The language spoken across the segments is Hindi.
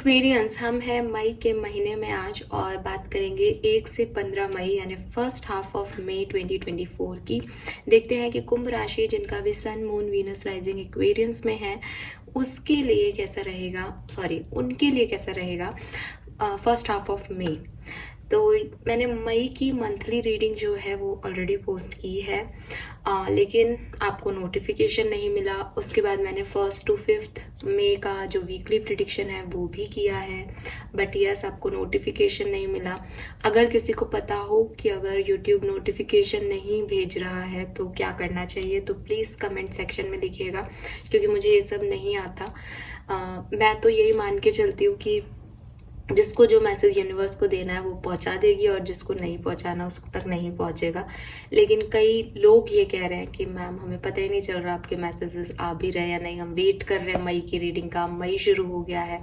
एक्वेरियंस, हम हैं मई के महीने में आज और बात करेंगे 1 से 15 मई यानी फर्स्ट हाफ ऑफ मई 2024 की। देखते हैं कि कुंभ राशि जिनका भी sun moon Venus rising Aquarians में है उसके लिए कैसा रहेगा, उनके लिए कैसा रहेगा फर्स्ट हाफ ऑफ मई। तो मैंने मई की मंथली रीडिंग जो है वो ऑलरेडी पोस्ट की है, लेकिन आपको नोटिफिकेशन नहीं मिला। उसके बाद मैंने 1 to 5 मई का जो वीकली प्रिडिक्शन है वो भी किया है, बट यस आपको नोटिफिकेशन नहीं मिला। अगर किसी को पता हो कि अगर यूट्यूब नोटिफिकेशन नहीं भेज रहा है तो क्या करना चाहिए तो प्लीज़ कमेंट सेक्शन में लिखिएगा, क्योंकि मुझे ये सब नहीं आता। मैं तो यही मान के चलती हूँ कि जिसको जो मैसेज यूनिवर्स को देना है वो पहुंचा देगी और जिसको नहीं पहुंचाना उसको तक नहीं पहुंचेगा। लेकिन कई लोग ये कह रहे हैं कि मैम हमें पता ही नहीं चल रहा आपके मैसेजेस आ भी रहे हैं या नहीं, हम वेट कर रहे हैं मई की रीडिंग का, मई शुरू हो गया है।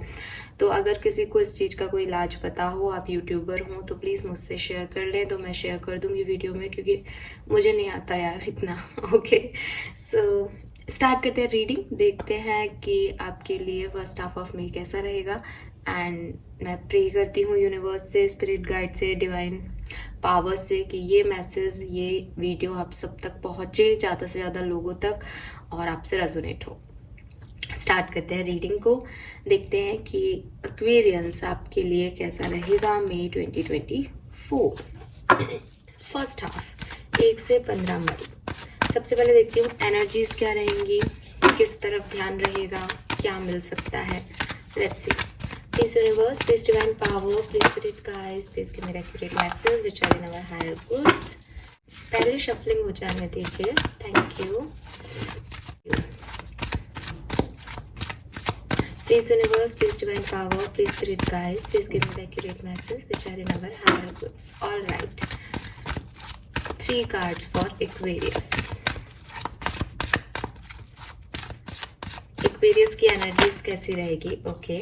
तो अगर किसी को इस चीज़ का कोई इलाज पता हो, आप यूट्यूबर हो, तो प्लीज़ मुझसे शेयर कर लें, तो मैं शेयर कर दूंगी वीडियो में, क्योंकि मुझे नहीं आता यार इतना। ओके, सो स्टार्ट करते हैं रीडिंग। देखते हैं कि आपके लिए फर्स्ट हाफ ऑफ मई कैसा रहेगा। एंड मैं प्रे करती हूँ यूनिवर्स से, स्पिरिट गाइड से, डिवाइन पावर से कि ये मैसेज, ये वीडियो आप सब तक पहुँचे, ज़्यादा से ज़्यादा लोगों तक, और आपसे रेजोनेट हो। स्टार्ट करते हैं रीडिंग को। देखते हैं कि एक्वेरियंस आपके लिए कैसा रहेगा मई 2024 फर्स्ट हाफ 1 से 15 मई। सबसे पहले देखती हूँ एनर्जीज क्या रहेंगी, किस तरफ ध्यान रहेगा, क्या मिल सकता है। Let's see. Please universe, please divine power, please spirit guides, please give me the accurate messages which are in our higher goods. पहले shuffling हो जाने दीजिए, thank you. Please universe, please divine power, please spirit guides, please give me the accurate messages which are in our higher goods. All right, 3 cards for Aquarius. Aquarius की energies कैसी रहेगी? Okay.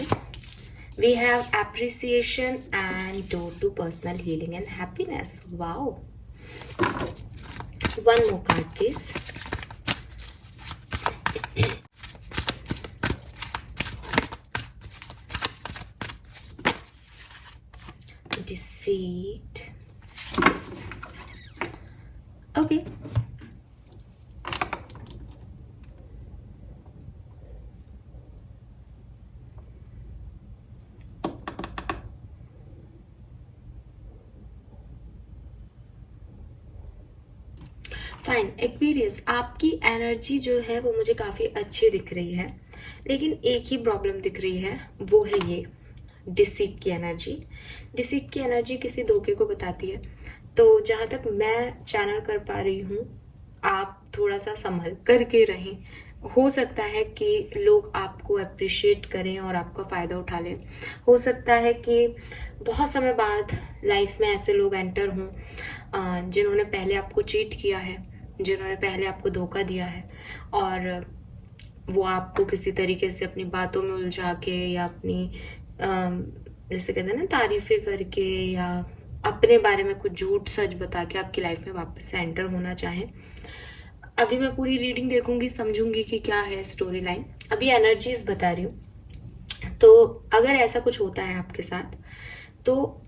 We have appreciation and door to personal healing and happiness. Wow. One more card, please. Deceit. Okay. Fine Aquarius, आपकी एनर्जी जो है वो मुझे काफ़ी अच्छी दिख रही है, लेकिन एक ही प्रॉब्लम दिख रही है, वो है ये डिसीट की एनर्जी। डिसीट की एनर्जी किसी धोखे को बताती है। तो जहाँ तक मैं चैनल कर पा रही हूँ, आप थोड़ा सा संभल करके रहें। हो सकता है कि लोग आपको अप्रिशिएट करें और आपका फ़ायदा उठा लें। हो सकता है कि बहुत समय बाद लाइफ में ऐसे लोग एंटर हों जिन्होंने पहले आपको चीट किया है, जिन्होंने पहले आपको धोखा दिया है, और वो आपको किसी तरीके से अपनी बातों में उलझा के या अपनी जैसे कहते हैं ना तारीफ़ें करके या अपने बारे में कुछ झूठ सच बता के आपकी लाइफ में वापस से एंटर होना चाहें। अभी मैं पूरी रीडिंग देखूंगी, समझूंगी कि क्या है स्टोरी लाइन। अभी एनर्जीज बता रही हूँ। तो अगर ऐसा कुछ होता है आपके साथ, तो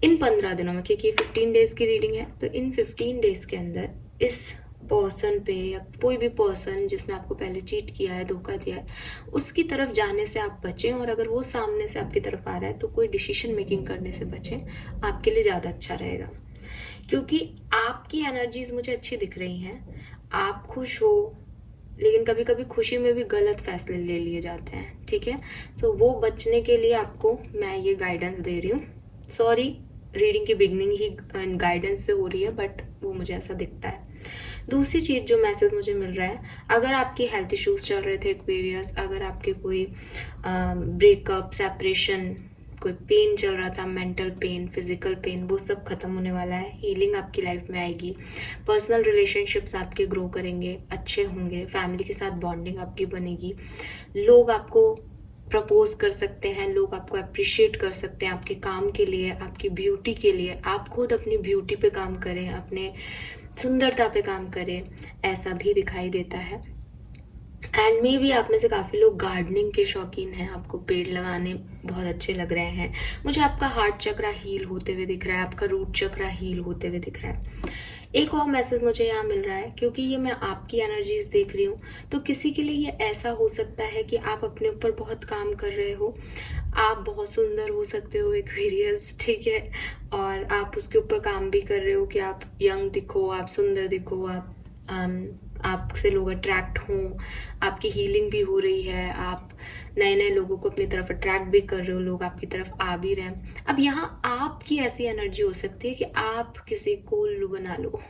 इन 15 दिनों में, क्योंकि 15 डेज की रीडिंग है, तो इन 15 डेज के अंदर इस पर्सन पे या कोई भी पर्सन जिसने आपको पहले चीट किया है, धोखा दिया है, उसकी तरफ जाने से आप बचें। और अगर वो सामने से आपकी तरफ आ रहा है तो कोई डिसीजन मेकिंग करने से बचें, आपके लिए ज़्यादा अच्छा रहेगा। क्योंकि आपकी एनर्जीज मुझे अच्छी दिख रही हैं, आप खुश हो, लेकिन कभी कभी खुशी में भी गलत फैसले ले लिए जाते हैं, ठीक है। सो वो बचने के लिए आपको मैं ये गाइडेंस दे रही हूँ। सॉरी, रीडिंग की बिगनिंग ही गाइडेंस से हो रही है, बट वो मुझे ऐसा दिखता है। दूसरी चीज़ जो मैसेज मुझे मिल रहा है, अगर आपकी हेल्थ इश्यूज चल रहे थे एक्वेरियस, अगर आपके कोई ब्रेकअप, सेपरेशन, कोई पेन चल रहा था, मेंटल पेन, फिजिकल पेन, वो सब खत्म होने वाला है। हीलिंग आपकी लाइफ में आएगी। पर्सनल रिलेशनशिप्स आपके ग्रो करेंगे, अच्छे होंगे। फैमिली के साथ बॉन्डिंग आपकी बनेगी। लोग आपको प्रपोज कर सकते हैं, लोग आपको अप्रिशिएट कर सकते हैं आपके काम के लिए, आपकी ब्यूटी के लिए। आप खुद अपनी ब्यूटी पे काम करें, अपने सुंदरता पे काम करें, ऐसा भी दिखाई देता है। एंड मे भी आप में से काफ़ी लोग गार्डनिंग के शौकीन हैं, आपको पेड़ लगाने बहुत अच्छे लग रहे हैं। मुझे आपका हार्ट चक्रा हील होते हुए दिख रहा है, आपका रूट चक्रा हील होते हुए दिख रहा है। एक और मैसेज मुझे यहाँ मिल रहा है, क्योंकि ये मैं आपकी एनर्जीज देख रही हूँ, तो किसी के लिए ये ऐसा हो सकता है कि आप अपने ऊपर बहुत काम कर रहे हो। आप बहुत सुंदर हो सकते हो एक्वेरियस, ठीक है, और आप उसके ऊपर काम भी कर रहे हो कि आप यंग दिखो, आप सुंदर दिखो, आपसे लोग अट्रैक्ट हों, आपकी हीलिंग भी हो रही है, आप नए नए लोगों को अपनी तरफ अट्रैक्ट भी कर रहे हो, लोग आपकी तरफ आ भी रहे हैं। अब यहाँ आपकी ऐसी एनर्जी हो सकती है कि आप किसी को उल्लू बना लो,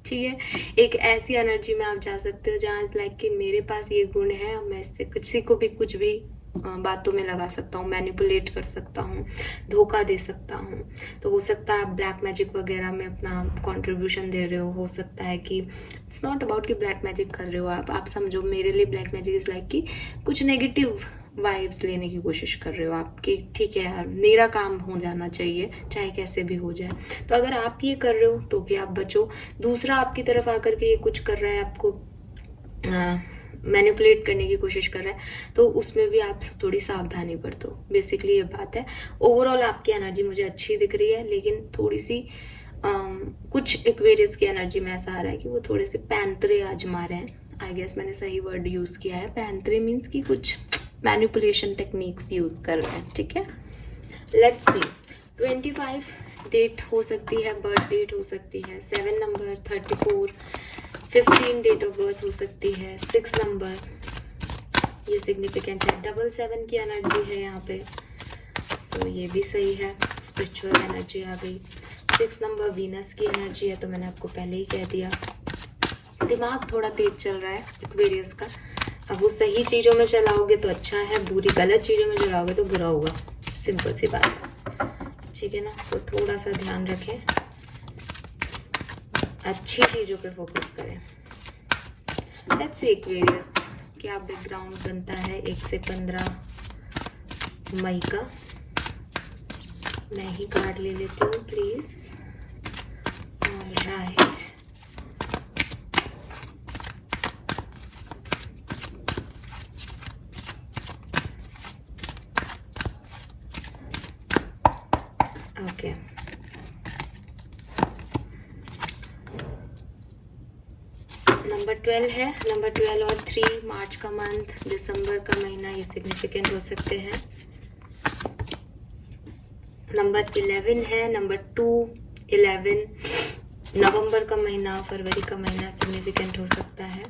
ठीक है। एक ऐसी एनर्जी में आप जा सकते हो जहाँ लाइक कि मेरे पास ये गुण है, अब मैं इससे किसी को भी कुछ भी बातों में लगा सकता हूँ, मैनिपुलेट कर सकता हूँ, धोखा दे सकता हूँ। तो हो सकता है आप ब्लैक मैजिक वगैरह में अपना कंट्रीब्यूशन दे रहे हो सकता है कि इट्स नॉट अबाउट कि ब्लैक मैजिक कर रहे हो आप समझो, मेरे लिए ब्लैक मैजिक इज लाइक कि कुछ नेगेटिव वाइब्स लेने की कोशिश कर रहे हो आप कि ठीक है यार, मेरा काम हो जाना चाहिए चाहे कैसे भी हो जाए। तो अगर आप ये कर रहे हो तो भी आप बचो। दूसरा आपकी तरफ आकर के ये कुछ कर रहा है, आपको मैनिपुलेट करने की कोशिश कर रहा है, तो उसमें भी आप थोड़ी सावधानी बरतो। बेसिकली ये बात है। ओवरऑल आपकी एनर्जी मुझे अच्छी दिख रही है, लेकिन थोड़ी सी कुछ एक्वेरियस की एनर्जी में ऐसा आ रहा है कि वो थोड़े से पैंतरे आजमा रहे हैं। आई गेस मैंने सही वर्ड यूज़ किया है। पैंतरे मीन्स कि कुछ मैनिपुलेशन टेक्निक्स यूज़ कर रहे हैं, ठीक है। लेट्स सी, 25 डेट हो सकती है, बर्थ डेट हो सकती है, 7 नंबर, 34, 15 डेट ऑफ बर्थ हो सकती है, 6 नंबर, ये सिग्निफिकेंट है। 77 की एनर्जी है यहाँ पे, सो ये भी सही है, स्पिरिचुअल एनर्जी आ गई। 6 नंबर वीनस की एनर्जी है, तो मैंने आपको पहले ही कह दिया। दिमाग थोड़ा तेज चल रहा है एक्वेरियस का। अब वो सही चीज़ों में चलाओगे तो अच्छा है, बुरी गलत चीज़ों में चलाओगे तो बुरा होगा, सिंपल सी बात है, ठीक है ना। तो थोड़ा सा ध्यान रखें, अच्छी चीज़ों पे फोकस करें। लेट्स सी एक्वेरियस, क्या बैकग्राउंड बनता है 1 से 15 मई का। मैं ही कार्ड ले लेती हूँ प्लीज। Alright, okay. नंबर 12 है, नंबर 12 और 3, मार्च का मंथ, दिसंबर का महीना, ये सिग्निफिकेंट हो सकते हैं। नंबर 11 है, नंबर 2, 11, नवंबर का महीना, फरवरी का महीना सिग्निफिकेंट हो सकता है।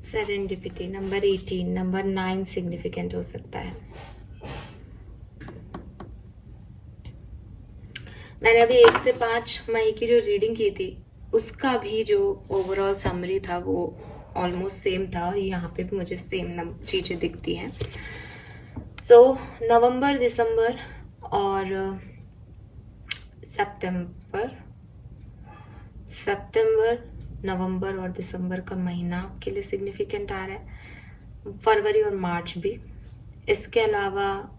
सेरेंडिपिटी, नंबर 18, नंबर 9 सिग्निफिकेंट हो सकता है। मैंने अभी 1 से 5 मई की जो रीडिंग की थी उसका भी जो ओवरऑल समरी था वो ऑलमोस्ट सेम था, और यहाँ पे भी मुझे सेम चीज़ें दिखती हैं। सो नवंबर, दिसंबर और सितंबर, नवंबर और दिसंबर का महीना आपके लिए सिग्निफिकेंट आ रहा है, फरवरी और मार्च भी। इसके अलावा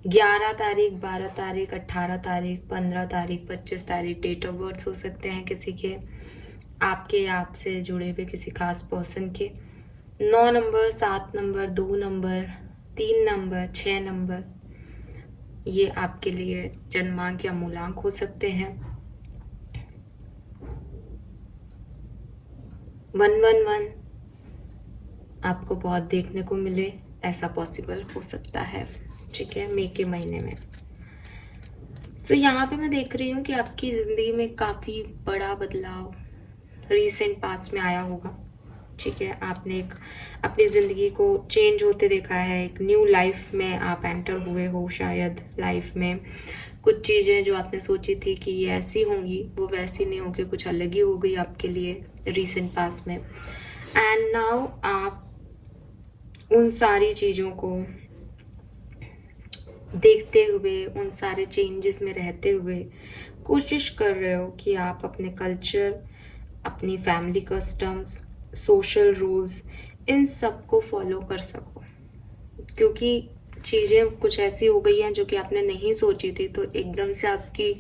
11 तारीख, 12 तारीख, 18 तारीख, 15 तारीख, 25 तारीख डेट ऑफ बर्थ हो सकते हैं किसी के, आपके या आपसे जुड़े हुए किसी खास पर्सन के। 9 number, 7 number, 2 number, 3 number, 6 number, ये आपके लिए जन्मांक या मूलांक हो सकते हैं। 111 आपको बहुत देखने को मिले, ऐसा पॉसिबल हो सकता है, ठीक है, मई के महीने में। सो यहाँ पे मैं देख रही हूँ कि आपकी ज़िंदगी में काफ़ी बड़ा बदलाव रीसेंट पास्ट में आया होगा, ठीक है। आपने एक अपनी ज़िंदगी को चेंज होते देखा है, एक न्यू लाइफ में आप एंटर हुए हो शायद। लाइफ में कुछ चीज़ें जो आपने सोची थी कि ये ऐसी होंगी वो वैसी नहीं होगी, कुछ अलग ही हो गई आपके लिए रीसेंट पास्ट में। एंड नाउ आप उन सारी चीज़ों को देखते हुए, उन सारे चेंजेस में रहते हुए कोशिश कर रहे हो कि आप अपने कल्चर, अपनी फैमिली कस्टम्स, सोशल रूल्स, इन सब को फॉलो कर सको, क्योंकि चीज़ें कुछ ऐसी हो गई हैं जो कि आपने नहीं सोची थी, तो एकदम से आपकी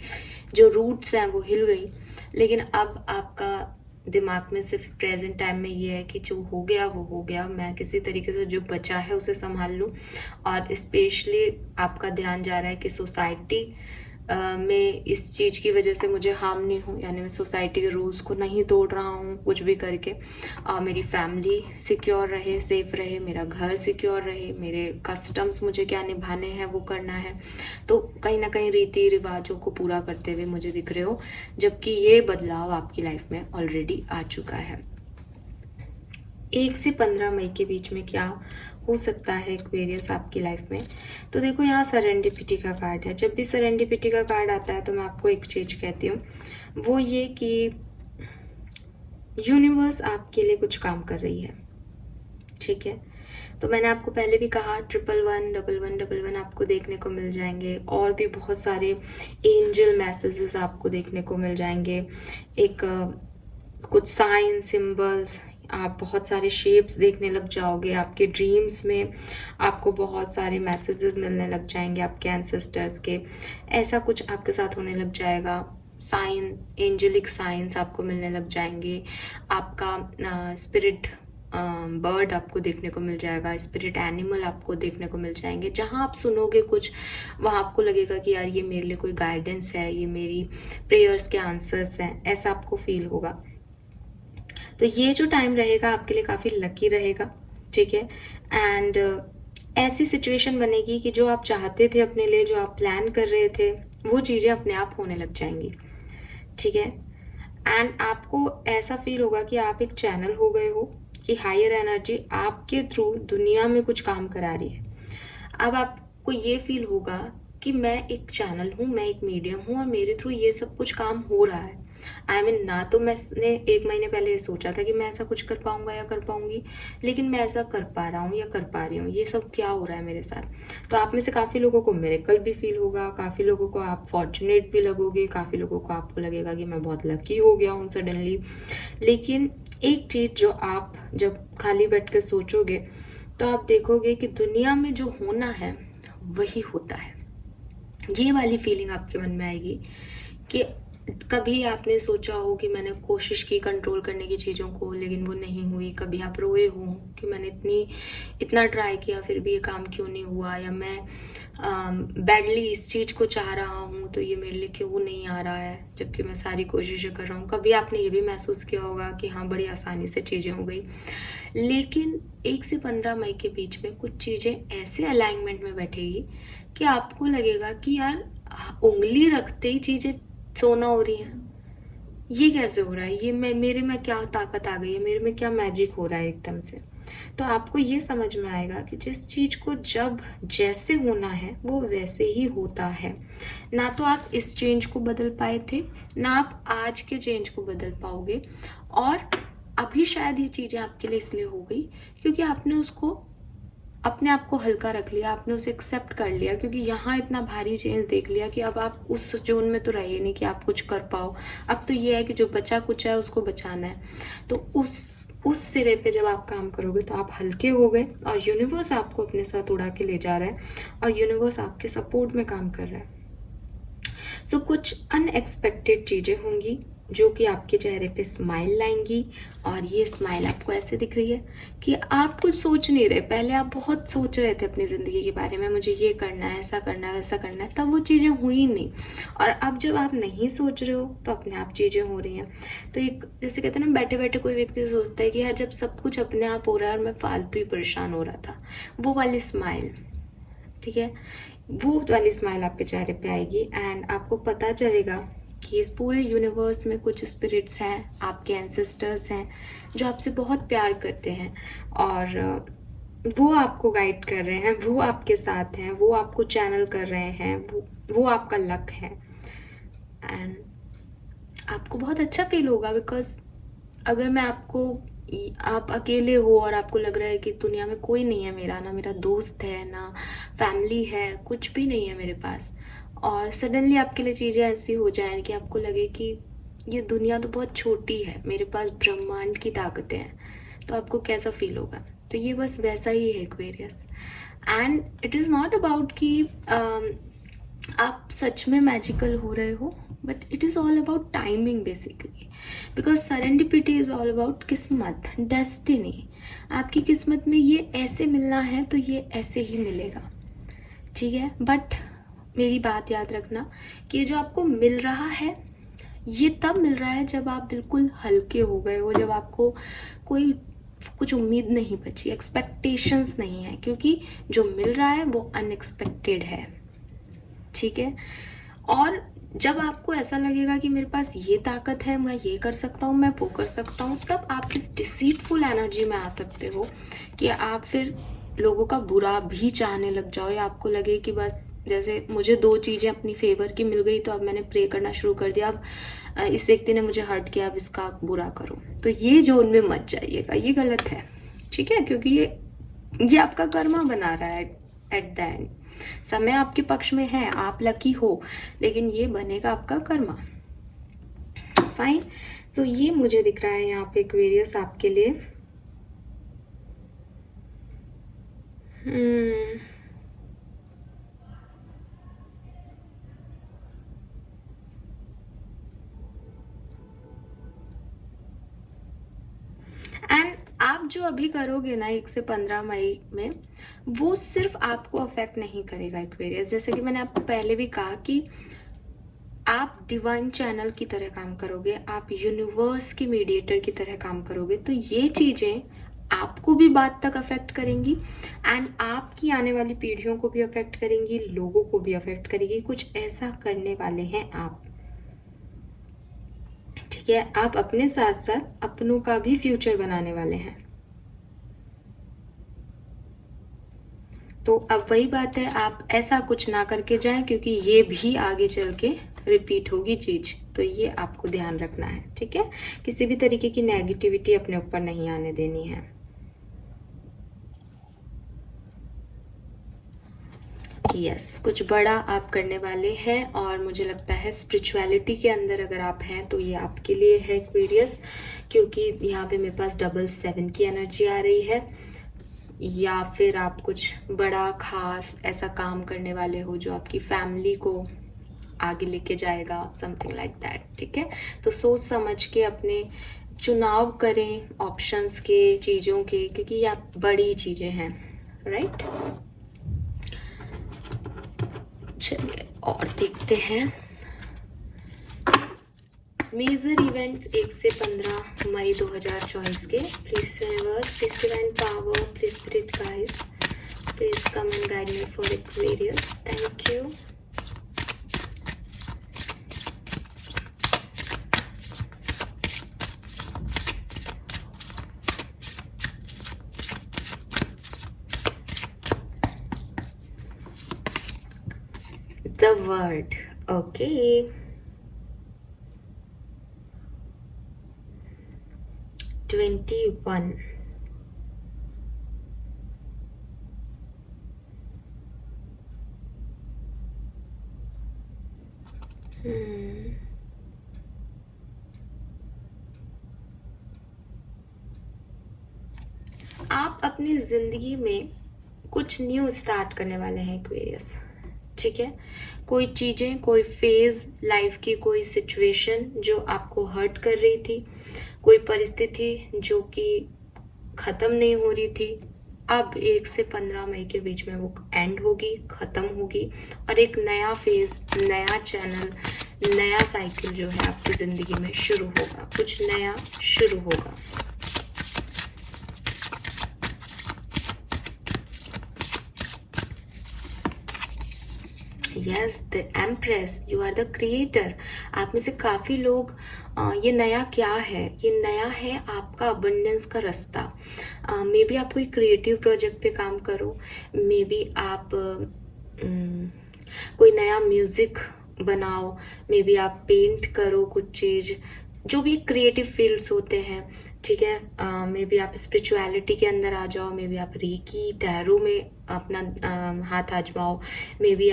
जो रूट्स हैं वो हिल गई। लेकिन अब आपका दिमाग में सिर्फ प्रेजेंट टाइम में ये है कि जो हो गया वो हो गया, मैं किसी तरीके से जो बचा है उसे संभाल लूँ। और स्पेशली आपका ध्यान जा रहा है कि सोसाइटी में इस चीज़ की वजह से मुझे हार्म नहीं हो, यानी मैं सोसाइटी के रूल्स को नहीं तोड़ रहा हूँ कुछ भी करके। मेरी फैमिली सिक्योर रहे, सेफ रहे, मेरा घर सिक्योर रहे, मेरे कस्टम्स मुझे क्या निभाने हैं वो करना है। तो कहीं ना कहीं रीति रिवाजों को पूरा करते हुए मुझे दिख रहे हो, जबकि ये बदलाव आपकी लाइफ में ऑलरेडी आ चुका है। 1 से 15 मई के बीच में क्या हो सकता है एक्वेरियस आपकी लाइफ में? तो देखो, यहाँ सेरेंडिपिटी का कार्ड है। जब भी सेरेंडिपिटी का कार्ड आता है तो मैं आपको एक चीज कहती हूँ, वो ये कि यूनिवर्स आपके लिए कुछ काम कर रही है। ठीक है, तो मैंने आपको पहले भी कहा 11111111 आपको देखने को मिल जाएंगे, और भी बहुत सारे एंजल मैसेजेस आपको देखने को मिल जाएंगे। एक कुछ साइन सिंबल्स, आप बहुत सारे शेप्स देखने लग जाओगे आपके ड्रीम्स में, आपको बहुत सारे मैसेजेस मिलने लग जाएंगे आपके एंसेस्टर्स के। ऐसा कुछ आपके साथ होने लग जाएगा। साइन, एंजेलिक साइंस आपको मिलने लग जाएंगे। आपका स्पिरिट बर्ड आपको देखने को मिल जाएगा, स्पिरिट एनिमल आपको देखने को मिल जाएंगे। जहाँ आप सुनोगे कुछ, वहाँ आपको लगेगा कि यार ये मेरे लिए कोई गाइडेंस है, ये मेरी प्रेयर्स के आंसर्स हैं, ऐसा आपको फील होगा। तो ये जो टाइम रहेगा आपके लिए काफ़ी लकी रहेगा। ठीक है, एंड ऐसी सिचुएशन बनेगी कि जो आप चाहते थे अपने लिए, जो आप प्लान कर रहे थे, वो चीज़ें अपने आप होने लग जाएंगी। ठीक है, एंड आपको ऐसा फील होगा कि आप एक चैनल हो गए हो, कि हायर एनर्जी आपके थ्रू दुनिया में कुछ काम करा रही है। अब आपको ये फील होगा कि मैं एक चैनल हूँ, मैं एक मीडियम हूँ, और मेरे थ्रू ये सब कुछ काम हो रहा है। आई मीन, ना तो मैंने 1 महीने पहले ये सोचा था कि मैं ऐसा कुछ कर पाऊंगा या कर पाऊंगी, लेकिन मैं ऐसा कर पा रहा हूँ या कर पा रही हूँ। ये सब क्या हो रहा है मेरे साथ। तो आप में से काफ़ी लोगों को मिरेकल भी फील होगा, काफ़ी लोगों को आप फॉर्चुनेट भी लगोगे, काफ़ी लोगों को आपको लगेगा कि मैं बहुत लकी हो गया हूँ सडनली। लेकिन एक चीज़ जो आप जब खाली बैठ के सोचोगे, तो आप देखोगे कि दुनिया में जो होना है वही होता है। ये वाली फीलिंग आपके मन में आएगी कि कभी आपने सोचा हो कि मैंने कोशिश की कंट्रोल करने की चीज़ों को, लेकिन वो नहीं हुई। कभी आप रोए हो कि मैंने इतना ट्राई किया फिर भी ये काम क्यों नहीं हुआ, या मैं बैडली इस चीज़ को चाह रहा हूँ तो ये मेरे लिए क्यों नहीं आ रहा है, जबकि मैं सारी कोशिशें कर रहा हूँ। कभी आपने ये भी महसूस किया होगा कि हाँ, बड़ी आसानी से चीज़ें हो गई। लेकिन 1 से 15 मई के बीच में कुछ चीज़ें ऐसे अलाइनमेंट में बैठेगी कि आपको लगेगा कि यार, उंगली रखते ही चीज़ें सोना हो रही है। ये कैसे हो रहा है, ये मेरे में क्या ताकत आ गई है, मेरे में क्या मैजिक हो रहा है एकदम से। तो आपको ये समझ में आएगा कि जिस चीज को जब जैसे होना है वो वैसे ही होता है। ना तो आप इस चेंज को बदल पाए थे, ना आप आज के चेंज को बदल पाओगे। और अभी शायद ये चीजें आपके लिए इसलिए हो गई क्योंकि आपने उसको अपने आप को हल्का रख लिया, आपने उसे एक्सेप्ट कर लिया, क्योंकि यहाँ इतना भारी चेंज देख लिया कि अब आप उस जोन में तो रहे नहीं कि आप कुछ कर पाओ। अब तो ये है कि जो बचा कुछ है उसको बचाना है। तो उस सिरे पे जब आप काम करोगे तो आप हल्के हो गए, और यूनिवर्स आपको अपने साथ उड़ा के ले जा रहा है, और यूनिवर्स आपके सपोर्ट में काम कर रहा है। सो कुछ अनएक्सपेक्टेड चीज़ें होंगी जो कि आपके चेहरे पे स्माइल लाएंगी। और ये स्माइल आपको ऐसे दिख रही है कि आप कुछ सोच नहीं रहे। पहले आप बहुत सोच रहे थे अपनी ज़िंदगी के बारे में, मुझे ये करना है, ऐसा करना है, वैसा करना है, तब वो चीज़ें हुई नहीं। और अब जब आप नहीं सोच रहे हो तो अपने आप चीज़ें हो रही हैं। तो एक जैसे कहते हैं ना, बैठे बैठे कोई व्यक्ति सोचता है कि यार, जब सब कुछ अपने आप हो रहा है और मैं फालतू ही परेशान हो रहा था, वो वाली स्माइल। ठीक है, वो वाली स्माइल आपके चेहरे पे आएगी, एंड आपको पता चलेगा कि इस पूरे यूनिवर्स में कुछ स्पिरिट्स हैं, आपके एंसेस्टर्स हैं, जो आपसे बहुत प्यार करते हैं, और वो आपको गाइड कर रहे हैं, वो आपके साथ हैं, वो आपको चैनल कर रहे हैं, वो आपका लक है। एंड आपको बहुत अच्छा फील होगा, बिकॉज अगर मैं आप अकेले हो और आपको लग रहा है कि दुनिया में कोई नहीं है मेरा, ना मेरा दोस्त है, ना फैमिली है, कुछ भी नहीं है मेरे पास, और सडनली आपके लिए चीज़ें ऐसी हो जाएं कि आपको लगे कि ये दुनिया तो बहुत छोटी है, मेरे पास ब्रह्मांड की ताकतें हैं, तो आपको कैसा फील होगा। तो ये बस वैसा ही है Aquarius. And it is not about कि आप सच में मैजिकल हो रहे हो, but it is all about timing basically, because serendipity is all about किस्मत, डेस्टिनी। आपकी किस्मत में ये ऐसे मिलना है तो ये ऐसे ही मिलेगा, ठीक है। बट मेरी बात याद रखना कि जो आपको मिल रहा है ये तब मिल रहा है जब आप बिल्कुल हल्के हो गए हो, जब आपको कोई कुछ उम्मीद नहीं बची, एक्सपेक्टेशंस नहीं है, क्योंकि जो मिल रहा है वो अनएक्सपेक्टेड है, ठीक है। और जब आपको ऐसा लगेगा कि मेरे पास ये ताकत है, मैं ये कर सकता हूँ, मैं वो कर सकता हूँ, तब आप इस डिसीटफुल एनर्जी में आ सकते हो कि आप फिर लोगों का बुरा भी चाहने लग जाओ, या आपको लगे कि बस जैसे मुझे 2 चीज़ें अपनी फेवर की मिल गई तो अब मैंने प्रे करना शुरू कर दिया, अब इस व्यक्ति ने मुझे हर्ट किया, अब इसका बुरा करो। तो ये जोन में मत जाइएगा, ये गलत है, ठीक है, क्योंकि ये आपका कर्मा बना रहा है एट द एंड। समय आपके पक्ष में है, आप लकी हो, लेकिन ये बनेगा आपका कर्मा। फाइन। सो ये मुझे दिख रहा है यहाँ पे एक्वेरियस आपके लिए। एंड आप जो अभी करोगे ना 1 से 15 मई में, वो सिर्फ आपको अफेक्ट नहीं करेगा एक्वेरियस। जैसे कि मैंने आपको पहले भी कहा कि आप डिवाइन चैनल की तरह काम करोगे, आप यूनिवर्स के मीडिएटर की तरह काम करोगे, तो ये चीज़ें आपको भी बाद तक अफेक्ट करेंगी एंड आपकी आने वाली पीढ़ियों को भी अफेक्ट करेंगी, लोगों को भी अफेक्ट करेगी। कुछ ऐसा करने वाले हैं आप, ठीक है। आप अपने साथ साथ अपनों का भी फ्यूचर बनाने वाले हैं। तो अब वही बात है, आप ऐसा कुछ ना करके जाएं, क्योंकि ये भी आगे चल के रिपीट होगी चीज, तो ये आपको ध्यान रखना है, ठीक है। किसी भी तरीके की नेगेटिविटी अपने ऊपर नहीं आने देनी है। यस, कुछ बड़ा आप करने वाले हैं, और मुझे लगता है स्पिरिचुअलिटी के अंदर अगर आप हैं तो ये आपके लिए है एक्वेरियस, क्योंकि यहाँ पे मेरे पास 777 की एनर्जी आ रही है, या फिर आप कुछ बड़ा खास ऐसा काम करने वाले हो जो आपकी फैमिली को आगे लेके जाएगा, समथिंग लाइक दैट, ठीक है। तो सोच समझ के अपने चुनाव करें ऑप्शंस के, चीज़ों के, क्योंकि ये बड़ी चीज़ें हैं, राइट। चलिए और देखते हैं मेजर इवेंट्स 1 से 15 मई 2024 के। Please universe, please divine power, please spirit guys, please come and guide me for Aquarius. Thank you. The word, okay. 21. आप अपनी जिंदगी में कुछ न्यू स्टार्ट करने वाले हैं एक्वेरियस, ठीक है। कोई चीज़ें, कोई फेज लाइफ की, कोई सिचुएशन जो आपको हर्ट कर रही थी, कोई परिस्थिति जो कि ख़त्म नहीं हो रही थी, अब 1 से 15 मई के बीच में वो एंड होगी, ख़त्म होगी, और एक नया फेज, नया चैनल, नया साइकिल जो है आपकी ज़िंदगी में शुरू होगा, कुछ नया शुरू होगा। Yes, the empress, you are the creator. आप में से काफ़ी लोग ये नया क्या है, ये नया है आपका अबंडेंस का रास्ता। मे बी आप कोई क्रिएटिव प्रोजेक्ट पे काम करो, मे बी आप कोई नया म्यूज़िक बनाओ, मे बी आप पेंट करो कुछ चीज़, जो भी क्रिएटिव फील्ड्स होते हैं, ठीक है। मे बी आप स्पिरिचुअलिटी के अंदर आ जाओ, मे बी आप रेकी टैरो में अपना हाथ आजमाओ, मे बी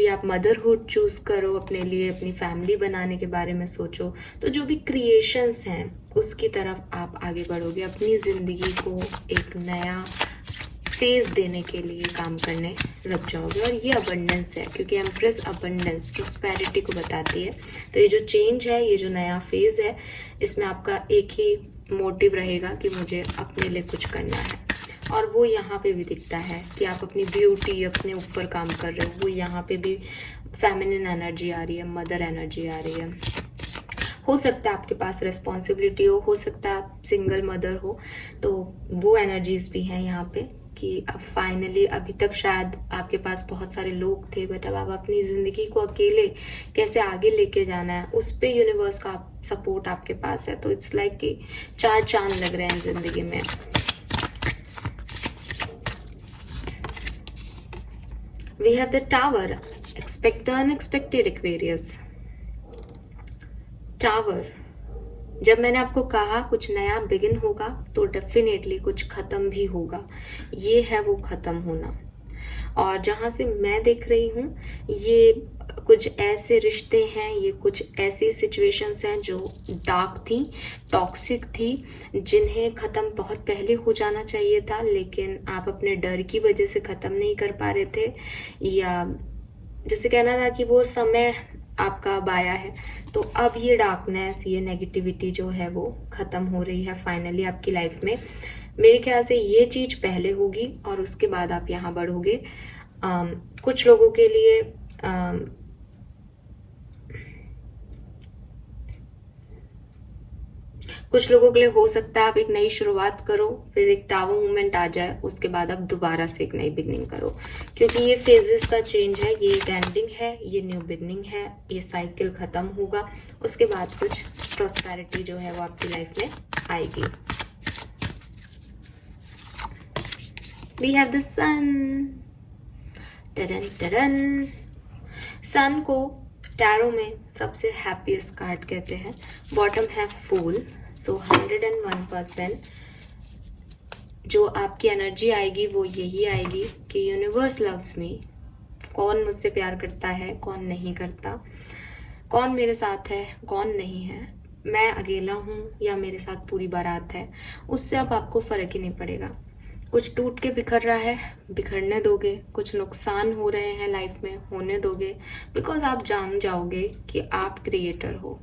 आप मदरहुड चूज़ करो अपने लिए, अपनी फैमिली बनाने के बारे में सोचो। तो जो भी क्रिएशंस हैं उसकी तरफ आप आगे बढ़ोगे, अपनी ज़िंदगी को एक नया फेज देने के लिए काम करने लग जाओगे। और ये अबंडेंस है, क्योंकि एम्प्रेस अबंडेंस प्रोस्पेरिटी को बताती है। तो ये जो चेंज है, ये जो नया फेज है, इसमें आपका एक ही मोटिव रहेगा कि मुझे अपने लिए कुछ करना है। और वो यहाँ पे भी दिखता है कि आप अपनी ब्यूटी, अपने ऊपर काम कर रहे हो। वो यहाँ पे भी फेमिनिन एनर्जी आ रही है, मदर एनर्जी आ रही है। हो सकता है आपके पास रिस्पॉन्सिबिलिटी हो सकता है आप सिंगल मदर हो, तो वो एनर्जीज भी हैं यहाँ पे कि अब फाइनली, अभी तक शायद आपके पास बहुत सारे लोग थे, बट अब आप अपनी ज़िंदगी को अकेले कैसे आगे लेके जाना है, उस पे यूनिवर्स का सपोर्ट आपके पास है। तो इट्स लाइक कि 4 चांद लग रहे हैं ज़िंदगी में। We have the Tower. Expect the unexpected, Aquarius. Tower. जब मैंने आपको कहा कुछ नया बिगिन होगा, तो डेफिनेटली कुछ खत्म भी होगा। ये है वो खत्म होना। और जहाँ से मैं देख रही हूँ, ये कुछ ऐसे रिश्ते हैं, ये कुछ ऐसी सिचुएशंस हैं जो डार्क थी, टॉक्सिक थी, जिन्हें ख़त्म बहुत पहले हो जाना चाहिए था, लेकिन आप अपने डर की वजह से ख़त्म नहीं कर पा रहे थे, या जैसे कहना था कि वो समय आपका अब आया है। तो अब ये डार्कनेस, ये नेगेटिविटी जो है वो ख़त्म हो रही है फाइनली आपकी लाइफ में। मेरे ख्याल से ये चीज़ पहले होगी और उसके बाद आप यहाँ बढ़ोगे। कुछ लोगों के लिए कुछ लोगों के लिए हो सकता है आप एक नई शुरुआत करो, फिर एक टावर मूवमेंट आ जाए, उसके बाद आप दोबारा से एक नई बिगनिंग करो, क्योंकि ये फेजेस का चेंज है, ये एक एंडिंग है, ये न्यू बिगनिंग है, ये साइकिल खत्म होगा, उसके बाद कुछ प्रॉस्पेरिटी जो है वो आपकी लाइफ में आएगी। वी हैव द सन। टडन टडन। सन को टैरो में सबसे हैप्पीएस्ट कार्ड कहते हैं। बॉटम है फूल। सो 101% जो आपकी एनर्जी आएगी वो यही आएगी कि यूनिवर्स लव्स मी। कौन मुझसे प्यार करता है, कौन नहीं करता, कौन मेरे साथ है, कौन नहीं है, मैं अकेला हूँ या मेरे साथ पूरी बारात है, उससे अब आपको फ़र्क ही नहीं पड़ेगा। कुछ टूट के बिखर रहा है, बिखरने दोगे। कुछ नुकसान हो रहे हैं लाइफ में, होने दोगे, बिकॉज आप जान जाओगे कि आप क्रिएटर हो।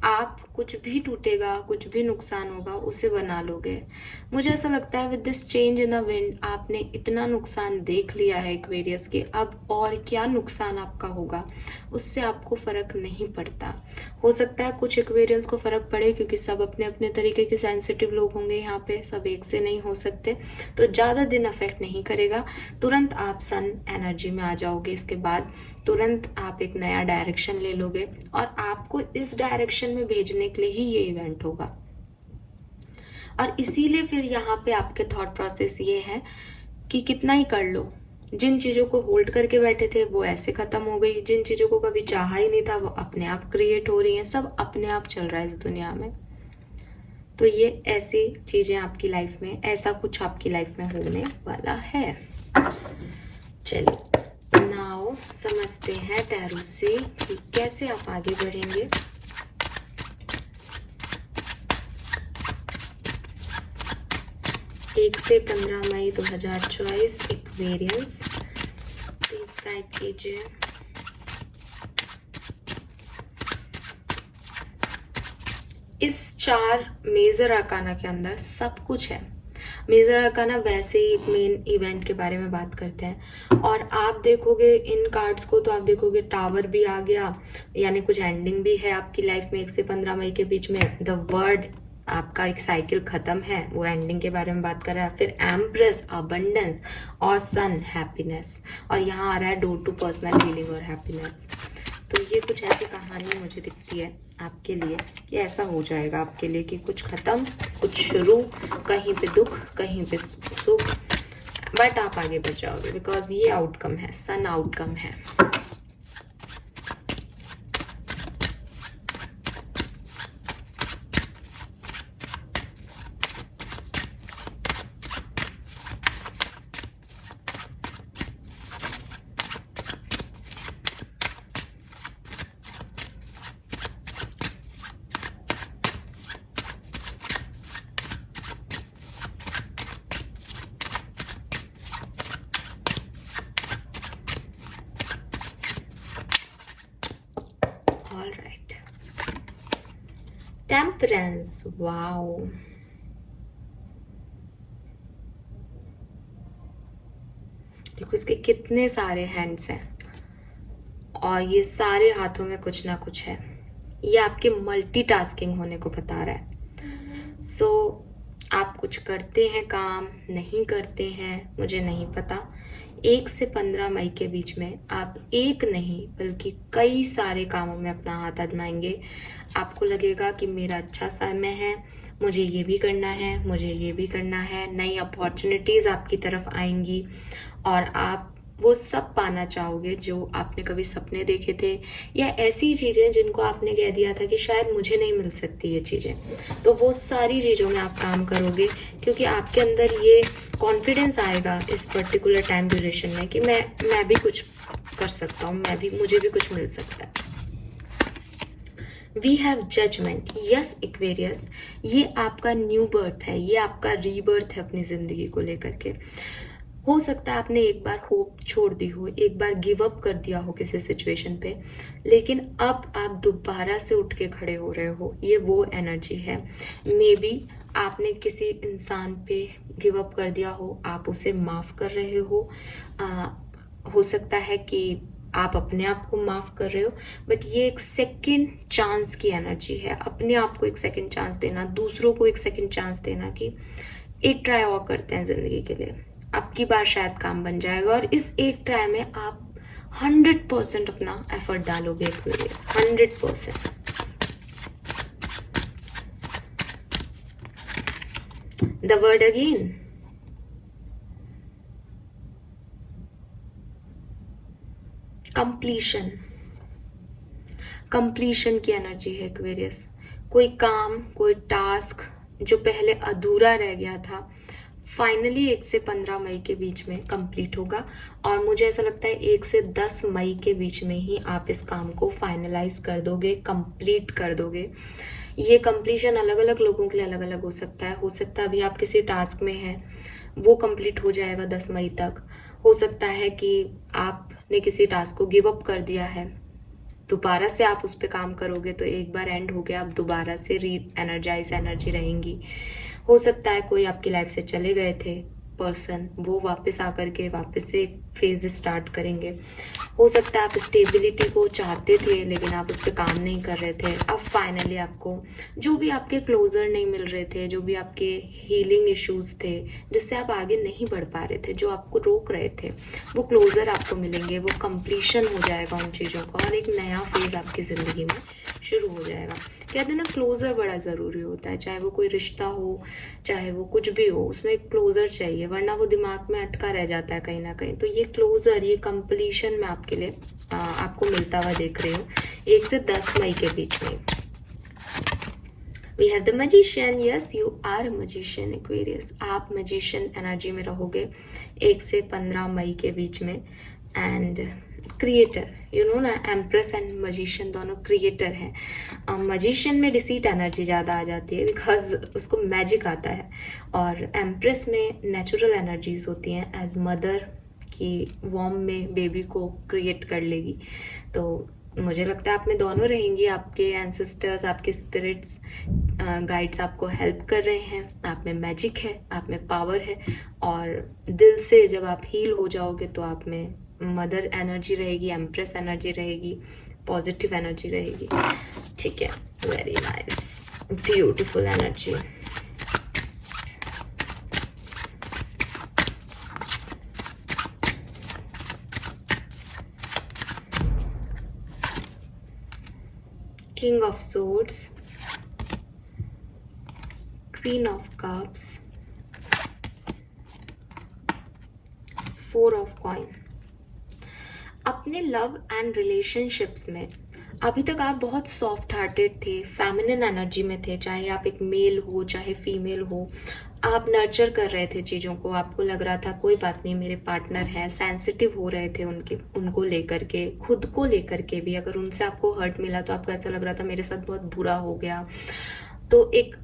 आप कुछ भी टूटेगा, कुछ भी नुकसान होगा, उसे बना लोगे। मुझे ऐसा लगता है with this change in the wind आपने इतना नुकसान देख लिया है एक्वेरियस के, अब और क्या नुकसान आपका होगा, उससे आपको फ़र्क नहीं पड़ता। हो सकता है कुछ एक्वेरियंस को फ़र्क पड़े, क्योंकि सब अपने अपने तरीके के सेंसिटिव लोग होंगे यहाँ पे, सब एक से नहीं हो सकते, तो ज़्यादा दिन अफेक्ट नहीं करेगा। तुरंत आप सन एनर्जी में आ जाओगे, इसके बाद तुरंत आप एक नया डायरेक्शन ले लोगे, और आपको इस डायरेक्शन में भेजने के लिए ही ये इवेंट होगा। और इसीलिए फिर यहाँ पे आपके थॉट प्रोसेस ये है कि कितना ही कर लो। जिन चीज़ों को होल्ड करके बैठे थे वो ऐसे ख़त्म हो गई, जिन चीज़ों को कभी चाहा ही नहीं था वो अपने आप क्रिएट हो रही हैं। सब अपने आप चल रहा है इस दुनिया में। तो ये ऐसी चीज़ें आपकी लाइफ में, ऐसा कुछ आपकी लाइफ में होने वाला है। चलिए नाउ समझते हैं टैरो से कि कैसे आप आगे बढ़ेंगे। एक से 15 मई 2024 एक्वेरियंस प्लीज गाइड कीजिए। इस 4 मेजर अरकाना के अंदर सब कुछ है। मेजर अरकाना वैसे ही एक मेन इवेंट के बारे में बात करते हैं, और आप देखोगे इन कार्ड्स को तो आप देखोगे टावर भी आ गया, यानी कुछ एंडिंग भी है आपकी लाइफ में 1 से 15 मई के बीच में। द वर्ड, आपका एक साइकिल खत्म है, वो एंडिंग के बारे में बात कर रहा है। फिर एम्प्रेस अबंडेंस और सन हैप्पीनेस, और यहाँ आ रहा है डोर टू पर्सनल हीलिंग और हैप्पीनेस। तो ये कुछ ऐसी कहानी मुझे दिखती है आपके लिए कि ऐसा हो जाएगा आपके लिए कि कुछ खत्म कुछ शुरू, कहीं पे दुख कहीं पे सुख, बट आप आगे बढ़ जाओगे बिकॉज ये आउटकम है, सन आउटकम है। ऑल राइट, टेम्परेंस, वाओ, देखो इसके कितने सारे हैंड्स हैं और ये सारे हाथों में कुछ ना कुछ है। ये आपके मल्टीटास्किंग होने को बता रहा है। सो आप कुछ करते हैं काम, नहीं करते हैं, मुझे नहीं पता। 1 से 15 मई के बीच में आप एक नहीं बल्कि कई सारे कामों में अपना हाथ आजमाएंगे। आपको लगेगा कि मेरा अच्छा समय है, मुझे ये भी करना है, मुझे ये भी करना है। नई अपॉर्चुनिटीज़ आपकी तरफ आएंगी और आप वो सब पाना चाहोगे जो आपने कभी सपने देखे थे, या ऐसी चीज़ें जिनको आपने कह दिया था कि शायद मुझे नहीं मिल सकती ये चीज़ें। तो वो सारी चीज़ों में आप काम करोगे क्योंकि आपके अंदर ये कॉन्फिडेंस आएगा इस पर्टिकुलर टाइम ड्यूरेशन में कि मैं भी कुछ कर सकता हूँ, मुझे भी कुछ मिल सकता है। We have judgement, yes Aquarius, ये आपका न्यू बर्थ है, ये आपका रीबर्थ है अपनी ज़िंदगी को लेकर के। हो सकता है आपने एक बार होप छोड़ दी हो, एक बार गिव अप कर दिया हो किसी सिचुएशन पे, लेकिन अब आप दोबारा से उठ के खड़े हो रहे हो, ये वो एनर्जी है। मे बी आपने किसी इंसान पे गिव अप कर दिया हो, आप उसे माफ़ कर रहे हो सकता है कि आप अपने आप को माफ़ कर रहे हो, बट ये एक सेकंड चांस की एनर्जी है। अपने आप को एक सेकंड चांस देना, दूसरों को एक सेकंड चांस देना कि एक ट्राई और करते हैं ज़िंदगी के लिए, अब की बार शायद काम बन जाएगा। और इस एक ट्राई में आप 100% अपना एफर्ट डालोगे Aquarius, 100%। The word again, completion, completion की एनर्जी है एक्वेरियस। कोई काम, कोई टास्क जो पहले अधूरा रह गया था, फाइनली 1 से 15 मई के बीच में कंप्लीट होगा। और मुझे ऐसा लगता है 1 से 10 मई के बीच में ही आप इस काम को फाइनलाइज कर दोगे, कंप्लीट कर दोगे। ये कंप्लीशन अलग अलग लोगों के लिए अलग अलग हो सकता है। अभी आप किसी टास्क में हैं, वो कंप्लीट हो जाएगा 10 मई तक। हो सकता है कि आपने किसी टास्क को गिव अप कर दिया है, दोबारा से आप उस पर काम करोगे तो एक बार एंड हो गया, आप दोबारा से री एनर्जाइज एनर्जी रहेंगी। हो सकता है कोई आपकी लाइफ से चले गए थे पर्सन, वो वापस आकर के वापस से एक फेज स्टार्ट करेंगे। हो सकता है आप स्टेबिलिटी को चाहते थे लेकिन आप उस पर काम नहीं कर रहे थे। अब फाइनली आपको जो भी आपके क्लोजर नहीं मिल रहे थे, जो भी आपके हीलिंग इश्यूज थे जिससे आप आगे नहीं बढ़ पा रहे थे, जो आपको रोक रहे थे, वो क्लोजर आपको मिलेंगे, वो कंप्लीशन हो जाएगा उन चीज़ों का और एक नया फेज आपकी ज़िंदगी में शुरू हो जाएगा। कहते हैं ना, क्लोजर बड़ा ज़रूरी होता है, चाहे वो कोई रिश्ता हो, चाहे वो कुछ भी हो, उसमें एक क्लोजर चाहिए, वरना वो दिमाग में अटका रह जाता है कहीं ना कहीं। तो ये क्लोजर, ये कंप्लीशन में आपके लिए आपको मिलता हुआ देख रही हूँ 1 से 10 मई के बीच में। We have the magician, yes you are magician Aquarius, आप मजिशियन एनर्जी में रहोगे 1 से 15 मई के बीच में। एंड क्रिएटर, यू नो ना, एम्प्रेस एंड मजिशियन दोनों क्रिएटर हैं। मजिशियन में डिसीट एनर्जी ज़्यादा आ जाती है बिकॉज उसको मैजिक आता है, और एम्प्रेस में नेचुरल एनर्जीज होती हैं एज मदर की वॉर्म में बेबी को क्रिएट कर लेगी। तो मुझे लगता है आप में दोनों रहेंगी, आपके एंसेस्टर्स, आपके स्पिरिट्स, गाइड्स आपको हेल्प कर रहे हैं। आप में मैजिक है, आप में पावर है, और दिल से जब आप हील हो जाओगे तो आप में मदर एनर्जी रहेगी, एम्प्रेस एनर्जी रहेगी, पॉजिटिव एनर्जी रहेगी। ठीक है, very nice, beautiful energy. King of Swords, Queen of Cups, 4 of Coin। अपने लव एंड रिलेशनशिप्स में अभी तक आप बहुत सॉफ्ट हार्टेड थे, फेमिनिन एनर्जी में थे, चाहे आप एक मेल हो चाहे फीमेल हो। आप नर्चर कर रहे थे चीज़ों को, आपको लग रहा था कोई बात नहीं, मेरे पार्टनर हैं, सेंसिटिव हो रहे थे उनको लेकर के, खुद को लेकर के भी। अगर उनसे आपको हर्ट मिला तो आपको ऐसा लग रहा था मेरे साथ बहुत बुरा हो गया। तो एक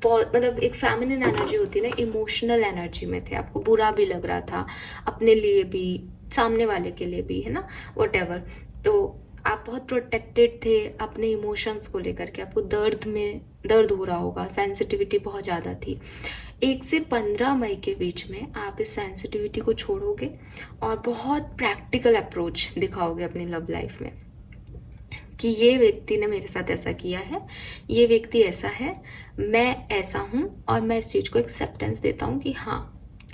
मतलब एक फेमिनिन एनर्जी होती है ना, इमोशनल एनर्जी में थे, आपको बुरा भी लग रहा था, अपने लिए भी, सामने वाले के लिए भी, है ना, व्हाटएवर। तो आप बहुत प्रोटेक्टेड थे अपने इमोशंस को लेकर के, आपको दर्द हो रहा होगा, सेंसिटिविटी बहुत ज़्यादा थी। 1 से 15 मई के बीच में आप इस सेंसिटिविटी को छोड़ोगे और बहुत प्रैक्टिकल अप्रोच दिखाओगे अपनी लव लाइफ में कि ये व्यक्ति ने मेरे साथ ऐसा किया है, ये व्यक्ति ऐसा है, मैं ऐसा हूँ और मैं इस चीज़ को एक्सेप्टेंस देता हूँ कि हाँ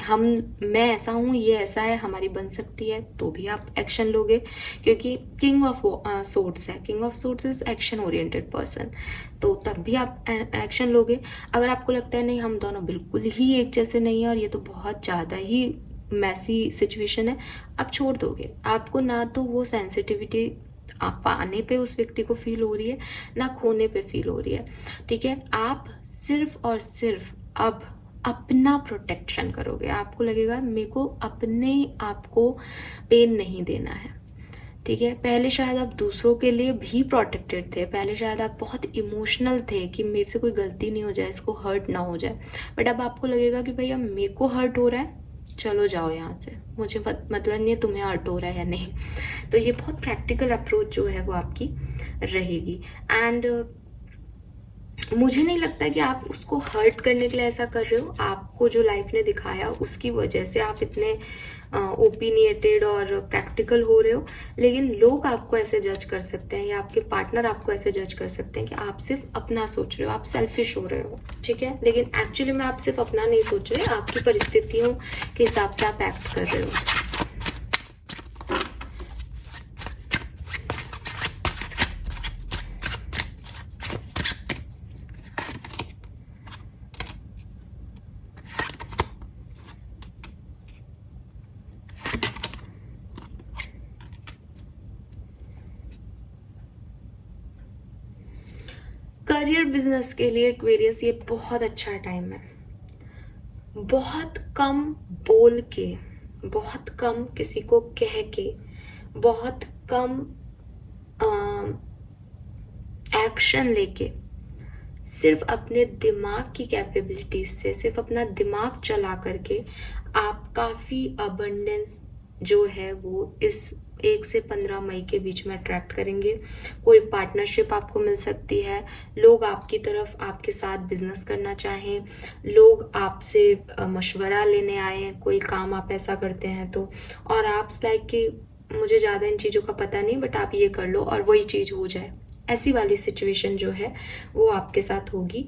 मैं ऐसा हूँ, ये ऐसा है, हमारी बन सकती है, तो भी आप एक्शन लोगे, क्योंकि किंग ऑफ सोर्ड्स है, king of swords is action oriented person, तो तब भी आप एक्शन लोगे। अगर आपको लगता है नहीं हम दोनों बिल्कुल ही एक जैसे नहीं है और ये तो बहुत ज़्यादा ही मैसी सिचुएशन है, आप छोड़ दोगे। आपको ना तो वो सेंसिटिविटी आप पाने पे उस व्यक्ति को फील हो रही है, ना खोने पे फील हो रही है, ठीक है। आप सिर्फ और सिर्फ अब अपना प्रोटेक्शन करोगे। आपको लगेगा मेरे को अपने आप को पेन नहीं देना है, ठीक है। पहले शायद आप दूसरों के लिए भी प्रोटेक्टेड थे, पहले शायद आप बहुत इमोशनल थे कि मेरे से कोई गलती नहीं हो जाए, इसको हर्ट ना हो जाए, बट अब आपको लगेगा कि भैया मेरे को हर्ट हो रहा है, चलो जाओ यहाँ से, मुझे मतलब नहीं है तुम्हें हर्ट हो रहा है या नहीं। तो ये बहुत प्रैक्टिकल अप्रोच जो है वो आपकी रहेगी। एंड मुझे नहीं लगता कि आप उसको हर्ट करने के लिए ऐसा कर रहे हो। आपको जो लाइफ ने दिखाया उसकी वजह से आप इतने ओपिनिएटेड और प्रैक्टिकल हो रहे हो, लेकिन लोग आपको ऐसे जज कर सकते हैं या आपके पार्टनर आपको ऐसे जज कर सकते हैं कि आप सिर्फ अपना सोच रहे हो, आप सेल्फिश हो रहे हो, ठीक है। लेकिन एक्चुअली में आप सिर्फ अपना नहीं सोच रहे, आपकी परिस्थितियों के हिसाब से आप एक्ट कर रहे हो। करियर बिजनेस के लिए एक्वेरियस ये बहुत अच्छा टाइम है। बहुत कम बोल के, बहुत कम किसी को कह के, बहुत कम एक्शन लेके, सिर्फ अपने दिमाग की कैपेबिलिटीज से, सिर्फ अपना दिमाग चला करके आप काफ़ी अबंडेंस जो है वो इस 1 से 15 मई के बीच में अट्रैक्ट करेंगे। कोई पार्टनरशिप आपको मिल सकती है, लोग आपकी तरफ आपके साथ बिजनेस करना चाहें, लोग आपसे मशवरा लेने आए, कोई काम आप ऐसा करते हैं तो, और आप लाइक कि मुझे ज़्यादा इन चीज़ों का पता नहीं बट आप ये कर लो और वही चीज़ हो जाए, ऐसी वाली सिचुएशन जो है वो आपके साथ होगी।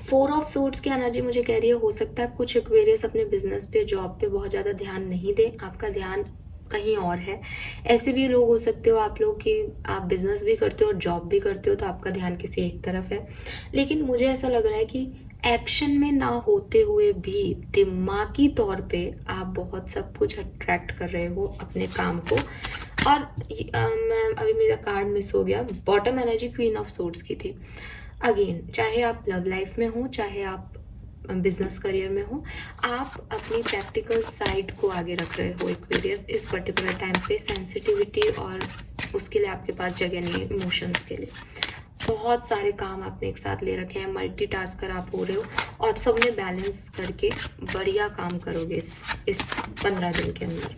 4 ऑफ सोर्ड्स की एनर्जी मुझे कह रही है हो सकता है कुछ एक्वेरियस अपने बिजनेस पे, जॉब पे बहुत ज़्यादा ध्यान नहीं दें, आपका ध्यान कहीं और है। ऐसे भी लोग हो सकते हो आप लोग कि आप बिजनेस भी करते हो और जॉब भी करते हो, तो आपका ध्यान किसी एक तरफ है। लेकिन मुझे ऐसा लग रहा है कि एक्शन में ना होते हुए भी दिमागी तौर पे आप बहुत सब कुछ अट्रैक्ट कर रहे हो अपने काम को। और मैं अभी मेरा कार्ड मिस हो गया, bottom energy queen of swords की थी। अगेन, चाहे आप लव लाइफ में हो, चाहे आप बिजनेस करियर में हो, आप अपनी प्रैक्टिकल साइड को आगे रख रहे हो एक्वेरियस इस पर्टिकुलर टाइम पे। सेंसिटिविटी और उसके लिए आपके पास जगह नहीं है, इमोशंस के लिए। बहुत सारे काम आपने एक साथ ले रखे हैं, मल्टीटास्कर आप हो रहे हो और सब में बैलेंस करके बढ़िया काम करोगे इस 15 दिन के अंदर।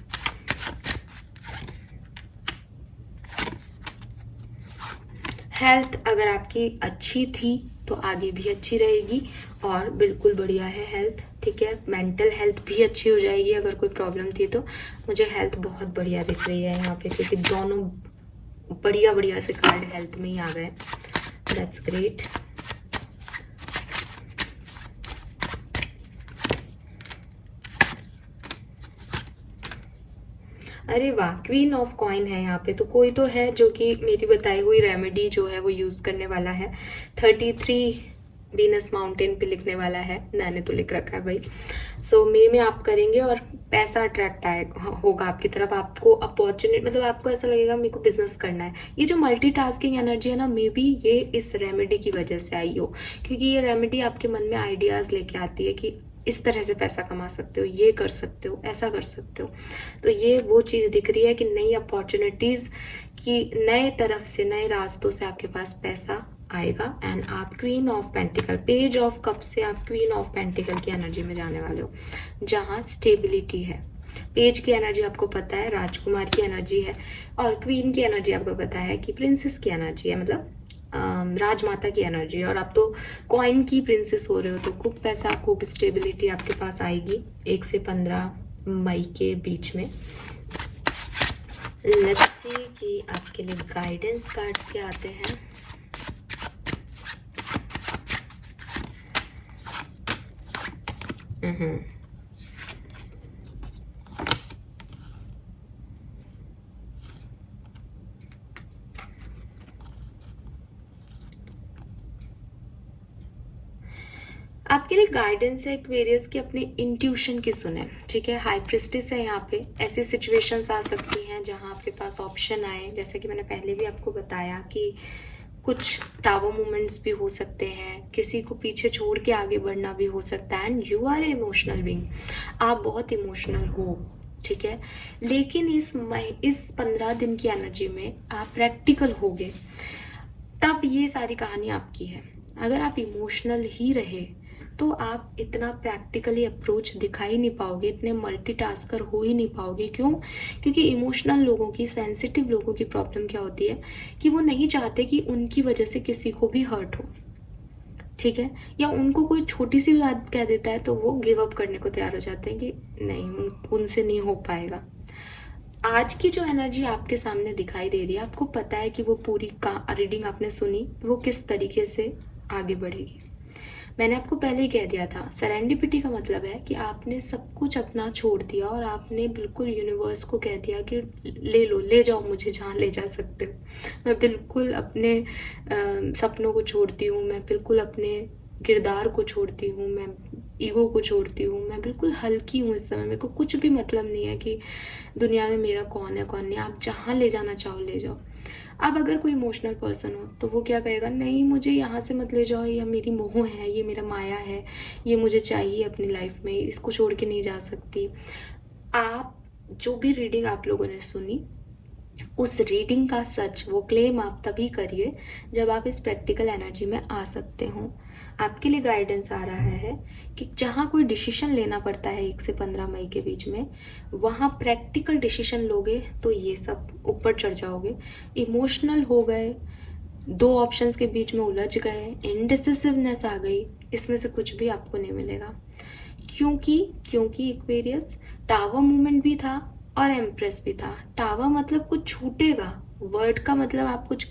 हेल्थ अगर आपकी अच्छी थी तो आगे भी अच्छी रहेगी और बिल्कुल बढ़िया है हेल्थ, ठीक है। मेंटल हेल्थ भी अच्छी हो जाएगी अगर कोई प्रॉब्लम थी तो। मुझे हेल्थ बहुत बढ़िया दिख रही है यहाँ पे, क्योंकि दोनों बढ़िया बढ़िया से कार्ड हेल्थ में ही आ गए। That's great. अरे वाह, क्वीन ऑफ कॉइन है यहाँ पे, तो कोई तो है जो कि मेरी बताई हुई रेमेडी जो है वो यूज करने वाला है। 33 वीनस माउंटेन पे लिखने वाला है, मैंने तो लिख रखा है भाई। सो मे में आप करेंगे और पैसा अट्रैक्ट आएगा होगा आपकी तरफ, आपको अपॉर्चुनिटी, मतलब आपको ऐसा लगेगा मेरे को बिजनेस करना है। ये जो मल्टीटास्किंग एनर्जी है ना, मे बी ये इस रेमेडी की वजह से आई हो, क्योंकि ये रेमेडी आपके मन में आइडियाज लेके आती है कि इस तरह से पैसा कमा सकते हो, ये कर सकते हो, ऐसा कर सकते हो। तो ये वो चीज़ दिख रही है कि नई अपॉर्चुनिटीज़ की, नए तरफ से, नए रास्तों से आपके पास पैसा आएगा। एंड आप queen of pentacle, page of cup से आप क्वीन ऑफ पेंटिकल की एनर्जी में जाने वाले हो, जहाँ स्टेबिलिटी है। पेज की एनर्जी आपको पता है राजकुमार की एनर्जी है, और क्वीन की एनर्जी आपको पता है कि प्रिंसेस की एनर्जी है, मतलब राजमाता की एनर्जी है। और आप तो कॉइन की प्रिंसेस हो रहे हो, तो खूब पैसा, खूब स्टेबिलिटी आपके पास आएगी 1 से 15 मई के बीच में। लेट्स सी कि आपके लिए गाइडेंस कार्ड्स क्या आते हैं। आपके लिए गाइडेंस है एक्वेरियस की, अपने इंट्यूशन की सुने, ठीक है। हाई प्रिस्टेस है यहाँ पे। ऐसी सिचुएशंस आ सकती हैं जहाँ आपके पास ऑप्शन आए, जैसे कि मैंने पहले भी आपको बताया कि कुछ टावर मूवमेंट्स भी हो सकते हैं, किसी को पीछे छोड़ के आगे बढ़ना भी हो सकता है। And you are emotional being, आप बहुत इमोशनल हो, ठीक है। लेकिन इस 15 दिन की एनर्जी में आप प्रैक्टिकल होगे, तब ये सारी कहानी आपकी है। अगर आप इमोशनल ही रहे तो आप इतना प्रैक्टिकली अप्रोच दिखा ही नहीं पाओगे, इतने मल्टीटास्कर हो ही नहीं पाओगे। क्यों? क्योंकि इमोशनल लोगों की, सेंसिटिव लोगों की प्रॉब्लम क्या होती है कि वो नहीं चाहते कि उनकी वजह से किसी को भी हर्ट हो, ठीक है। या उनको कोई छोटी सी बात कह देता है तो वो गिव अप करने को तैयार हो जाते हैं कि नहीं, उनसे नहीं हो पाएगा। आज की जो एनर्जी आपके सामने दिखाई दे रही है, आपको पता है कि वो पूरी रीडिंग आपने सुनी, वो किस तरीके से आगे बढ़ेगी। मैंने आपको पहले ही कह दिया था, सेरेंडिपिटी का मतलब है कि आपने सब कुछ अपना छोड़ दिया और आपने बिल्कुल यूनिवर्स को कह दिया कि ले लो, ले जाओ मुझे जहाँ ले जा सकते हो। मैं बिल्कुल अपने सपनों को छोड़ती हूँ, मैं बिल्कुल अपने किरदार को छोड़ती हूँ, मैं ईगो को छोड़ती हूँ, मैं बिल्कुल हल्की हूँ इस समय। मेरे को कुछ भी मतलब नहीं है कि दुनिया में मेरा कौन है कौन नहीं, आप जहाँ ले जाना चाहो ले जाओ। अब अगर कोई इमोशनल पर्सन हो तो वो क्या कहेगा, नहीं मुझे यहाँ से मत ले जाओ, या मेरी मोह है, ये मेरा माया है, ये मुझे चाहिए अपनी लाइफ में, इसको छोड़ के नहीं जा सकती। आप जो भी रीडिंग आप लोगों ने सुनी, उस रीडिंग का सच, वो क्लेम आप तभी करिए जब आप इस प्रैक्टिकल एनर्जी में आ सकते हो। आपके लिए गाइडेंस आ रहा है कि जहाँ कोई डिसीजन लेना पड़ता है 1 से 15 मई के बीच में, वहाँ प्रैक्टिकल डिसीजन लोगे तो ये सब ऊपर चढ़ जाओगे। इमोशनल हो गए, 2 ऑप्शंस के बीच में उलझ गए, इनडिसिसिवनेस आ गई, इसमें से कुछ भी आपको नहीं मिलेगा। क्योंकि एक्वेरियस टावर मूवमेंट भी था और एम्प्रेस भी था। टावर मतलब कुछ छूटेगा, वर्ड का मतलब आप कुछ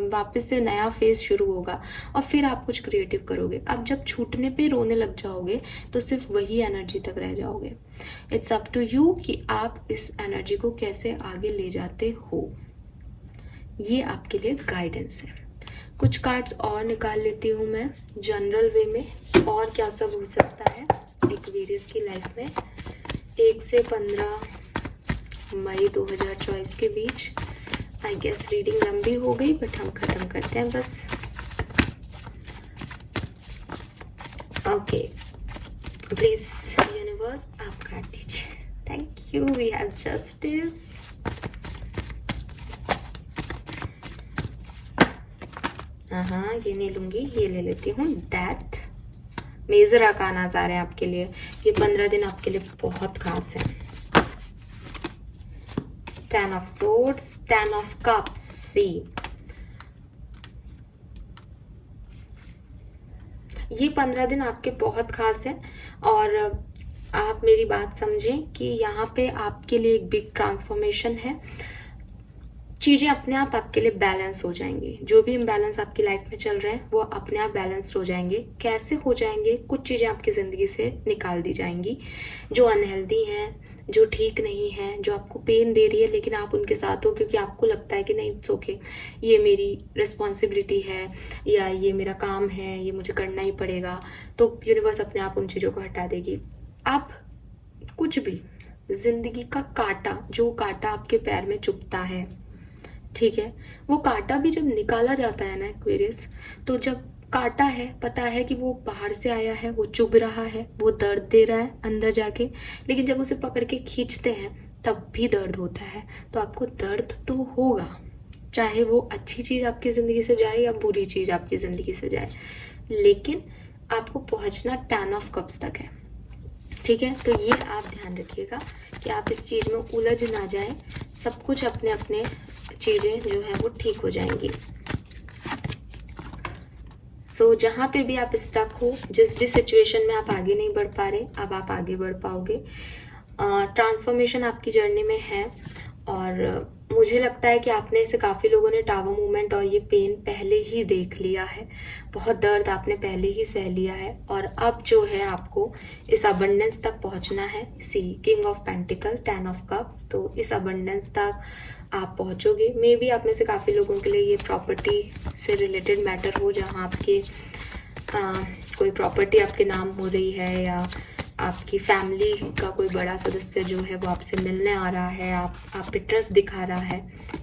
वापस से नया फेज शुरू होगा और फिर आप कुछ क्रिएटिव करोगे। अब जब छूटने पे रोने लग जाओगे तो सिर्फ वही एनर्जी तक रह जाओगे। इट्स अप टू यू कि आप इस एनर्जी को कैसे आगे ले जाते हो। ये आपके लिए गाइडेंस है। कुछ कार्ड्स और निकाल लेती हूँ मैं जनरल वे में, और क्या सब हो सकता है एक्वेरियस की लाइफ में 1 से 15 मई 2024 के बीच। आई गेस रीडिंग लंबी हो गई, बट हम खत्म करते हैं बस। ओके, प्लीज यूनिवर्स आप काट दीजिए। Thank you. We have justice, हाँ ये नहीं लूंगी, ये ले लेती हूँ डेथ। मेजर आर्काना आ रहे हैं आपके लिए। ये 15 दिन आपके लिए बहुत खास है। 10 ऑफ सोर्ड्स, 10 ऑफ कप्स। सी, ये 15 दिन आपके बहुत खास है, और आप मेरी बात समझें कि यहाँ पे आपके लिए एक बिग ट्रांसफॉर्मेशन है। चीज़ें अपने आप आपके लिए बैलेंस हो जाएंगी। जो भी इम्बैलेंस आपकी लाइफ में चल रहे हैं वो अपने आप बैलेंस्ड हो जाएंगे। कैसे हो जाएंगे? कुछ चीज़ें आपकी ज़िंदगी से निकाल दी जाएंगी जो अनहेल्दी हैं, जो ठीक नहीं है, जो आपको पेन दे रही है, लेकिन आप उनके साथ हो क्योंकि आपको लगता है कि नहीं इट्स ओके, ये मेरी रिस्पॉन्सिबिलिटी है या ये मेरा काम है, ये मुझे करना ही पड़ेगा। तो यूनिवर्स अपने आप उन चीज़ों को हटा देगी। अब कुछ भी ज़िंदगी का कांटा, जो कांटा आपके पैर में चुभता है, ठीक है, वो कांटा भी जब निकाला जाता है ना एक्वेरियस, तो जब कांटा है, पता है कि वो बाहर से आया है, वो चुभ रहा है, वो दर्द दे रहा है अंदर जाके, लेकिन जब उसे पकड़ के खींचते हैं तब भी दर्द होता है। तो आपको दर्द तो होगा, चाहे वो अच्छी चीज़ आपकी ज़िंदगी से जाए या बुरी चीज़ आपकी ज़िंदगी से जाए, लेकिन आपको पहुंचना 10 ऑफ कप्स तक है। ठीक है, तो ये आप ध्यान रखिएगा कि आप इस चीज़ में उलझ ना जाए, सब कुछ अपने अपने चीज़ें जो है वो ठीक हो जाएंगी। सो जहाँ पे भी आप स्टक हो, जिस भी सिचुएशन में आप आगे नहीं बढ़ पा रहे, अब आप आगे बढ़ पाओगे। ट्रांसफॉर्मेशन आपकी जर्नी में है, और मुझे लगता है कि आपने ऐसे काफ़ी लोगों ने टावर मूवमेंट और ये पेन पहले ही देख लिया है, बहुत दर्द आपने पहले ही सह लिया है, और अब जो है आपको इस अबंडेंस तक पहुंचना है। See king of pentacles, 10 of cups, तो इस अबंडेंस तक आप पहुंचोगे। मे बी आप में से काफ़ी लोगों के लिए ये प्रॉपर्टी से रिलेटेड मैटर हो, जहाँ आपके कोई प्रॉपर्टी आपके नाम हो रही है, या आपकी फैमिली का कोई बड़ा सदस्य जो है वो आपसे मिलने आ रहा है, आप पे ट्रस्ट दिखा रहा है,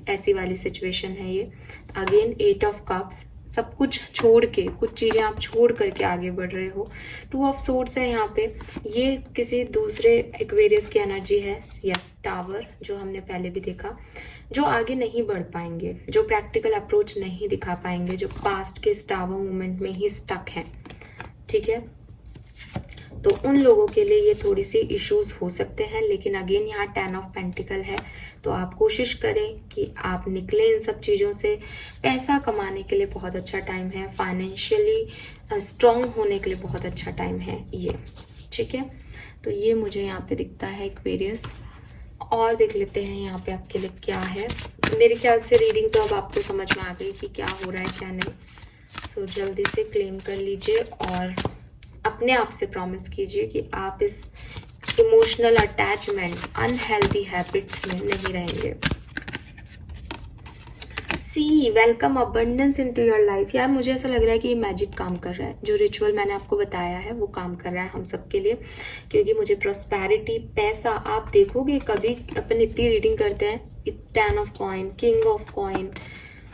ऐसी वाली सिचुएशन है ये। अगेन 8 ऑफ कप्स, सब कुछ छोड़ के, कुछ चीज़ें आप छोड़ करके आगे बढ़ रहे हो। 2 ऑफ सोर्ड्स है यहाँ पे, ये किसी दूसरे एक्वेरियस की एनर्जी है। यस, टावर जो हमने पहले भी देखा, जो आगे नहीं बढ़ पाएंगे, जो प्रैक्टिकल अप्रोच नहीं दिखा पाएंगे, जो पास्ट के टावर मूवमेंट में ही स्टक हैं। ठीक है, तो उन लोगों के लिए ये थोड़ी सी इश्यूज हो सकते हैं, लेकिन अगेन यहाँ 10 ऑफ पेंटिकल है, तो आप कोशिश करें कि आप निकलें इन सब चीज़ों से। पैसा कमाने के लिए बहुत अच्छा टाइम है, फाइनेंशियली स्ट्रॉन्ग होने के लिए बहुत अच्छा टाइम है ये। ठीक है, तो ये मुझे यहाँ पे दिखता है एक्वेरियस। और देख लेते हैं यहाँ पे आपके लिए क्या है। मेरे ख्याल से रीडिंग तो अब आपको समझ में आ गई कि क्या हो रहा है क्या नहीं। सो जल्दी से क्लेम कर लीजिए और अपने आप से प्रॉमिस कीजिए कि आप इस इमोशनल अटैचमेंट, अनहेल्दी हैबिट्स में नहीं रहेंगे। See welcome abundance into your life. यार मुझे ऐसा लग रहा है कि ये मैजिक काम कर रहा है, जो रिचुअल मैंने आपको बताया है वो काम कर रहा है हम सब के लिए, क्योंकि मुझे प्रॉस्पेरिटी, पैसा, आप देखोगे कभी अपन इतनी रीडिंग करते हैं, 10 of coin, king of coin,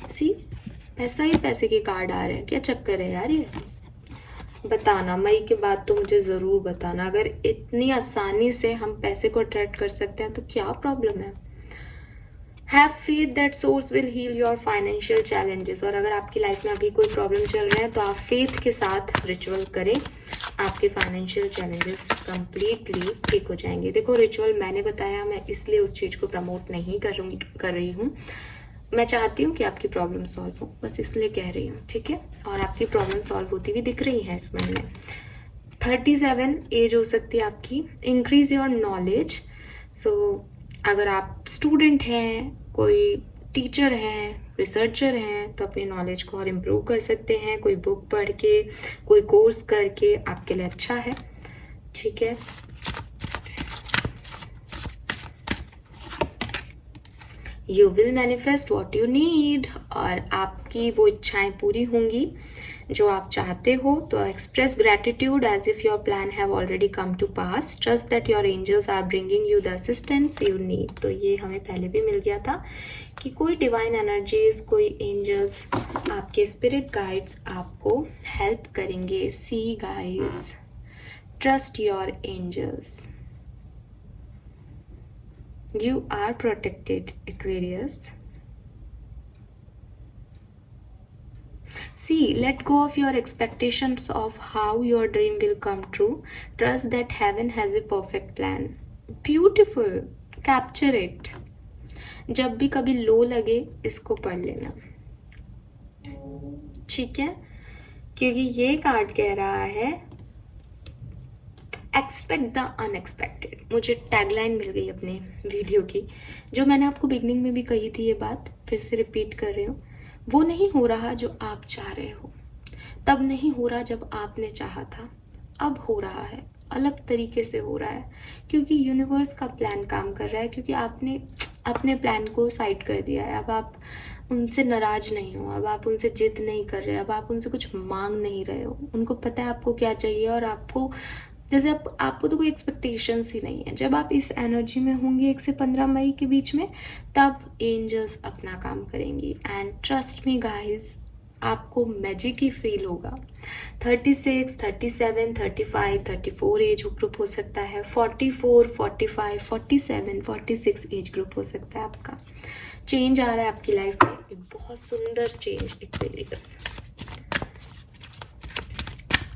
see पैसा ही पैसे के कार्ड आ रहे हैं। क्या चक्कर है यार ये? बताना, मई के बाद तो मुझे ज़रूर बताना। अगर इतनी आसानी से हम पैसे को अट्रैक्ट कर सकते हैं तो क्या प्रॉब्लम है? Have faith that source will heal your financial challenges. और अगर आपकी लाइफ में अभी कोई प्रॉब्लम चल रहा है तो आप फेथ के साथ रिचुअल करें, आपके फाइनेंशियल चैलेंजेस कंप्लीटली ठीक हो जाएंगे। देखो, रिचुअल मैंने बताया, मैं इसलिए उस चीज़ को प्रमोट नहीं कर रही हूँ। मैं चाहती हूँ कि आपकी प्रॉब्लम सॉल्व हो, बस इसलिए कह रही हूँ। ठीक है, और आपकी प्रॉब्लम सॉल्व होती हुई दिख रही है इस महीने। 37 एज हो सकती है आपकी। Increase your knowledge. सो अगर आप स्टूडेंट हैं, कोई टीचर हैं, रिसर्चर हैं, तो अपनी नॉलेज को और इम्प्रूव कर सकते हैं। कोई बुक पढ़ के, कोई कोर्स करके आपके लिए अच्छा है। ठीक है, you will manifest what you need, और आपकी वो इच्छाएं पूरी होंगी जो आप चाहते हो। तो express gratitude as if your plan have already come to pass. Trust that your angels are bringing you the assistance you need. तो ये हमें पहले भी मिल गया था कि कोई डिवाइन एनर्जीज, कोई एंजल्स, आपके स्पिरिट गाइड्स आपको हेल्प करेंगे। See guys, trust your angels, you are protected, Aquarius. See, let go of your expectations of how your dream will come true. Trust that heaven has a perfect plan. Beautiful. Capture it. जब भी कभी लो लगे, इसको पढ़ लेना। ठीक है, क्योंकि ये कार्ड कह रहा है एक्सपेक्ट द अनएक्सपेक्टेड। मुझे टैगलाइन मिल गई अपने वीडियो की, जो मैंने आपको बिगनिंग में भी कही थी, ये बात फिर से रिपीट कर रही हूँ। वो नहीं हो रहा जो आप चाह रहे हो, तब नहीं हो रहा जब आपने चाहा था, अब हो रहा है, अलग तरीके से हो रहा है, क्योंकि यूनिवर्स का प्लान काम कर रहा है, क्योंकि आपने अपने प्लान को साइड कर दिया है। अब आप उनसे नाराज नहीं हो, अब आप उनसे जिद नहीं कर रहे, अब आप उनसे कुछ मांग नहीं रहे हो। उनको पता है आपको क्या चाहिए, और आपको जैसे आपको तो कोई एक्सपेक्टेशंस ही नहीं है। जब आप इस एनर्जी में होंगे 1 से 15 मई के बीच में, तब एंजल्स अपना काम करेंगी। एंड ट्रस्ट मी गाइस, आपको मैजिक ही फील होगा। 36, 37, 35, 34 एज ग्रुप हो सकता है, 44, 45, 47, 46 एज ग्रुप हो सकता है आपका। चेंज आ रहा है आपकी लाइफ में, एक बहुत सुंदर चेंज, एक्वेरियस।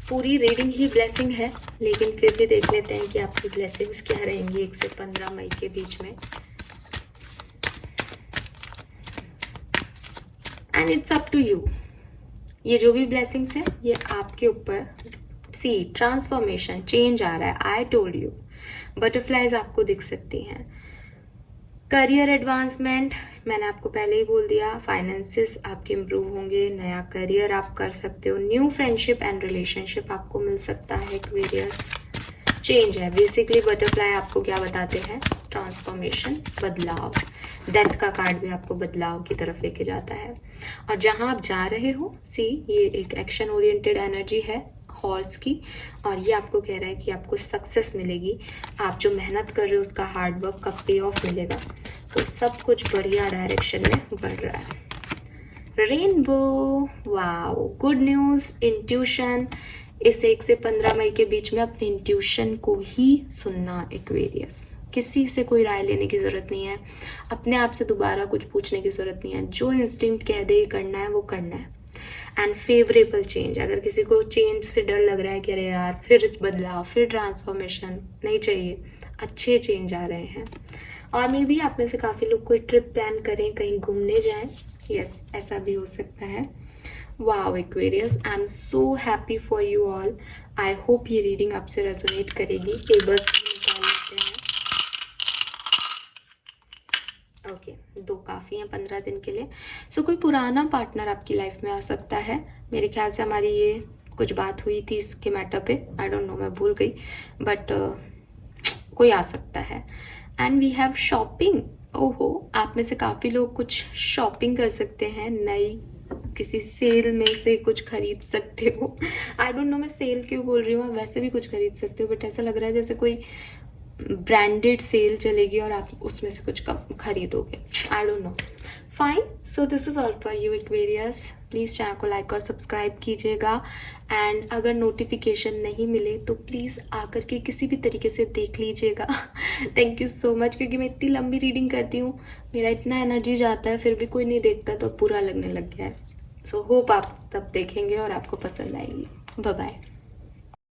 पूरी रीडिंग ही ब्लेसिंग है, लेकिन फिर भी देख लेते हैं कि आपकी ब्लेसिंग्स क्या रहेंगी 1 से 15 मई के बीच में। And it's up to you, ये जो भी ब्लेसिंग्स है ये आपके ऊपर। सी ट्रांसफॉर्मेशन, चेंज आ रहा है। आई टोल्ड यू, बटरफ्लाईज आपको दिख सकती हैं। करियर एडवांसमेंट, मैंने आपको पहले ही बोल दिया। फाइनेंसेस आपके इम्प्रूव होंगे, नया करियर आप कर सकते हो, न्यू फ्रेंडशिप एंड रिलेशनशिप आपको मिल सकता है। एक्वेरियस चेंज है बेसिकली। बटरफ्लाई आपको क्या बताते हैं? ट्रांसफॉर्मेशन, बदलाव। डेथ का कार्ड भी आपको बदलाव की तरफ लेके जाता है। और जहां आप जा रहे हो, सी ये एक एक्शन ओरिएंटेड एनर्जी है हॉर्स की, और ये आपको कह रहा है कि आपको सक्सेस मिलेगी। आप जो मेहनत कर रहे हो उसका हार्ड वर्क का पे ऑफ मिलेगा। तो सब कुछ बढ़िया डायरेक्शन में बढ़ रहा है। Rainbow, wow, good news, intuition. इस 1 से 15 मई के बीच में अपने इंट्यूशन को ही सुनना एक्वेरियस। किसी से कोई राय लेने की ज़रूरत नहीं है, अपने आप से दोबारा कुछ पूछने की ज़रूरत नहीं है। जो इंस्टिंक्ट कह दे करना है वो करना है। एंड फेवरेबल चेंज, अगर किसी को चेंज से डर लग रहा है कि अरे यार फिर बदलाव, फिर ट्रांसफॉर्मेशन नहीं चाहिए, अच्छे चेंज आ रहे हैं। और मे बी आप में से काफ़ी लोग कोई ट्रिप प्लान करें, कहीं घूमने जाएं। यस, ऐसा भी हो सकता है। Wow Aquarius, I am so happy for you all. I hope ये रीडिंग आपसे रेजोनेट करेगी। टेबल्स भी निकाल लेते हैं। ओके, 2 काफ़ी हैं 15 दिन के लिए। सो कोई पुराना पार्टनर आपकी लाइफ में आ सकता है। मेरे ख्याल से हमारी ये कुछ बात हुई थी इसके मैटर पे, आई डोंट नो, मैं भूल गई, बट कोई आ सकता है। And we have shopping. ओहो, आप में से काफ़ी लोग कुछ शॉपिंग कर सकते हैं, नई किसी सेल में से कुछ खरीद सकते हो। आई डोंट नो मैं सेल क्यों बोल रही हूँ, वैसे भी कुछ खरीद सकते हो, बट ऐसा लग रहा है जैसे कोई ब्रांडेड सेल चलेगी और आप उसमें से कुछ खरीदोगे। I don't know, fine. So this is all for you Aquarius. Please channel को लाइक और सब्सक्राइब कीजिएगा। एंड अगर नोटिफिकेशन नहीं मिले तो प्लीज़ आकर के किसी भी तरीके से देख लीजिएगा। थैंक यू सो मच, क्योंकि मैं इतनी लंबी रीडिंग करती हूँ, मेरा इतना एनर्जी जाता है, फिर भी कोई नहीं देखता तो बुरा लगने लग गया है। सो होप आप सब देखेंगे और आपको पसंद आएगी। Bye bye.